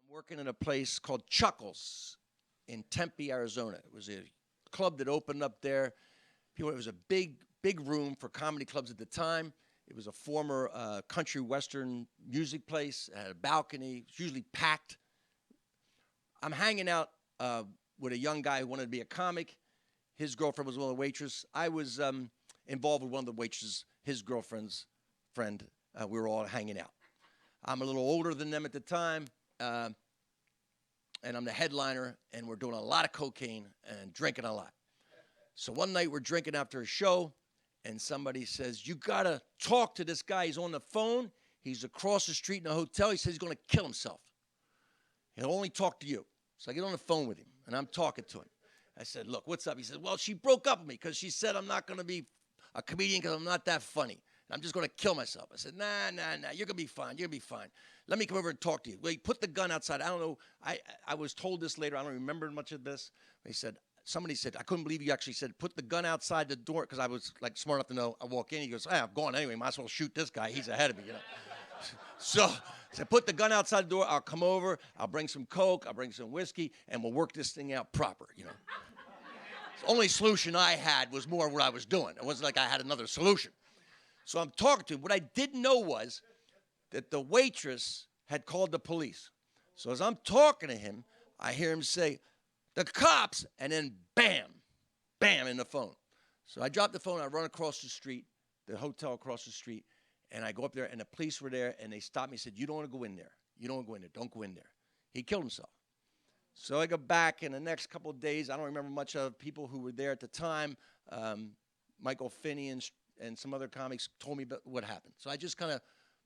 I'm working in a place called Chuckles in Tempe, Arizona. It was a club that opened up there. It was a big room for comedy clubs at the time. It was a former country western music place. It had a balcony. It was usually packed. I'm hanging out with a young guy who wanted to be a comic. His girlfriend was one of the waitresses. I was involved with one of the waitresses, his girlfriend's friend. We were all hanging out. I'm a little older than them at the time, and I'm the headliner, and we're doing a lot of cocaine and drinking a lot. So one night we're drinking after a show, and somebody says, "You got to talk to this guy. He's on the phone. He's across the street in a hotel. He says he's going to kill himself. He'll only talk to you." So I get on the phone with him, and I'm talking to him. I said, "Look, what's up?" He said, "Well, she broke up with me because she said I'm not going to be a comedian because I'm not that funny. I'm just going to kill myself." I said, nah, you're going to be fine. You're going to be fine. Let me come over and talk to you. Well, he put the gun outside. I don't know. I was told this later. I don't remember much of this. He said, somebody said, "I couldn't believe you actually said, put the gun outside the door," because I was like smart enough to know. I walk in. He goes, I'm going anyway. Might as well shoot this guy. He's ahead of me, you know. So I said, "Put the gun outside the door. I'll come over. I'll bring some Coke. I'll bring some whiskey, and we'll work this thing out proper, you know." The only solution I had was more what I was doing. It wasn't like I had another solution. So I'm talking to him. What I didn't know was that the waitress had called the police. So as I'm talking to him, I hear him say, "The cops," and then bam, bam in the phone. So I drop the phone. I run across the street, the hotel across the street, and I go up there, and the police were there, and they stopped me and said, "You don't want to go in there. You don't want to go in there. Don't go in there." He killed himself. So I go back in the next couple of days. I don't remember much of people who were there at the time. Michael Finney and some other comics told me about what happened. So I just kind of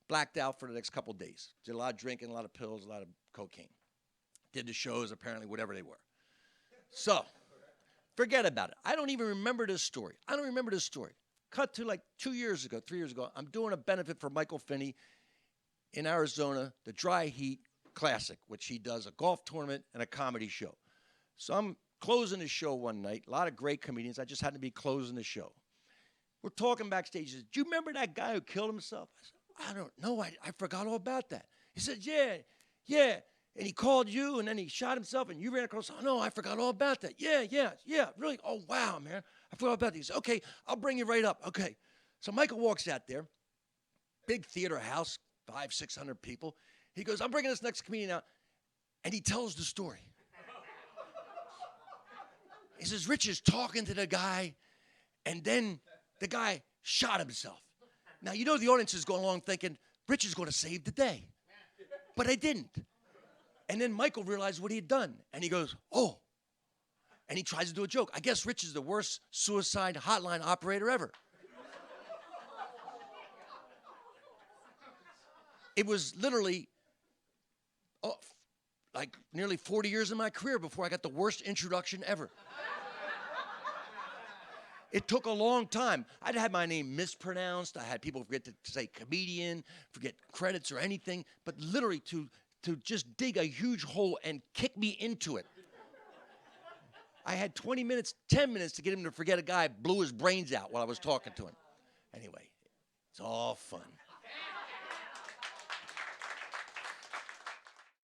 blacked out for the next couple of days. Did a lot of drinking, a lot of pills, a lot of cocaine. Did the shows, apparently, whatever they were. So forget about it. I don't even remember this story. I don't remember this story. Cut to like 2 years ago, 3 years ago. I'm doing a benefit for Michael Finney in Arizona, the Dry Heat Classic, which he does a golf tournament and a comedy show. So I'm closing the show one night. A lot of great comedians. I just happened to be closing the show. We're talking backstage. He says, "Do you remember that guy who killed himself?" I said, "I don't know. I forgot all about that." He said, yeah. And he called you, and then he shot himself, and you ran across. "Oh, no, I forgot all about that. Yeah. Really? Oh, wow, man. I forgot about that." He said, "Okay, I'll bring you right up." Okay. So Michael walks out there. Big theater house, 500-600 people. He goes, "I'm bringing this next comedian out." And he tells the story. He says, "Ritch is talking to the guy, and then the guy shot himself." Now, you know the audience is going along thinking, Ritch is going to save the day. But I didn't. And then Michael realized what he had done. And he goes, "Oh." And he tries to do a joke. I guess Ritch is the worst suicide hotline operator ever. It was literally like nearly 40 years in my career before I got the worst introduction ever. It took a long time. I'd had my name mispronounced. I had people forget to say comedian, forget credits or anything, but literally to just dig a huge hole and kick me into it. I had 20 minutes, 10 minutes to get him to forget a guy blew his brains out while I was talking to him. Anyway, it's all fun.